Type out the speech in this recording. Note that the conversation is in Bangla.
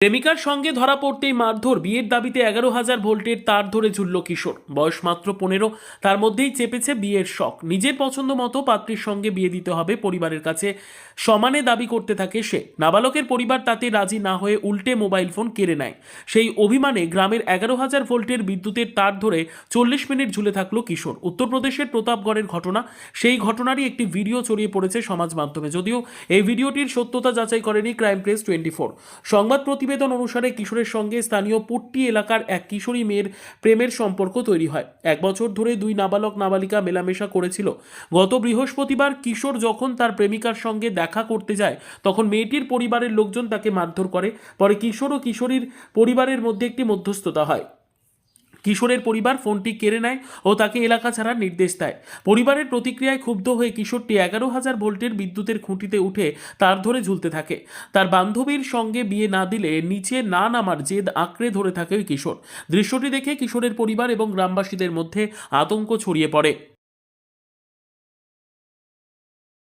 প্রেমিকার সঙ্গে ধরা পড়তেই মারধর, বিয়ের দাবিতে 11,000 ভোল্টের তার ধরে ঝুলল কিশোর। বয়স মাত্র 15, তার মধ্যেই চেপেছে বিয়ের শখ। নিজের পছন্দ মতো পাত্রীর সঙ্গে বিয়ে দিতে হবে পরিবারের কাছে সমানে দাবি করতে থাকে সে। নাবালকের পরিবার তাতে রাজি না হয়ে উল্টে মোবাইল ফোন কেড়ে নেয়। সেই অভিমানে গ্রামের 11,000 ভোল্টের বিদ্যুতের তার ধরে 40 মিনিট ঝুলে থাকলো কিশোর। উত্তরপ্রদেশের প্রতাপগড়ের ঘটনা। সেই ঘটনারই একটি ভিডিও ছড়িয়ে পড়েছে সমাজ মাধ্যমে। যদিও এই ভিডিওটির সত্যতা যাচাই করেনি ক্রাইম প্রেস 24। সংবাদ প্রতিবেদন অনুসারে কিশোরের সঙ্গে স্থানীয় পুট্টি এলাকার এক কিশোরী মেয়ের প্রেমের সম্পর্ক তৈরি হয়। 1 বছর ধরে দুই নাবালক নাবালিকা মেলামেশা করেছিল। গত বৃহস্পতিবার কিশোর যখন তার প্রেমিকার সঙ্গে দেখা করতে যায়, তখন মেয়েটির পরিবারের লোকজন তাকে মারধর করে। পরে কিশোর ও কিশোরীর পরিবারের মধ্যে একটি মধ্যস্থতা হয়। কিশোরের পরিবার ফোনটি কেড়ে নেয় ও তাকে এলাকা ছাড়ার নির্দেশ দেয়। পরিবারের প্রতিক্রিয়ায় ক্ষুব্ধ হয়ে কিশোরটি 11,000 ভোল্টের বিদ্যুতের খুঁটিতে উঠে তার ধরে ঝুলতে থাকে। তার বান্ধবীর সঙ্গে বিয়ে না দিলে নিচে না নামার জেদ আঁকড়ে ধরে থাকে ওই কিশোর। দৃশ্যটি দেখে কিশোরের পরিবার এবং গ্রামবাসীদের মধ্যে আতঙ্ক ছড়িয়ে পড়ে।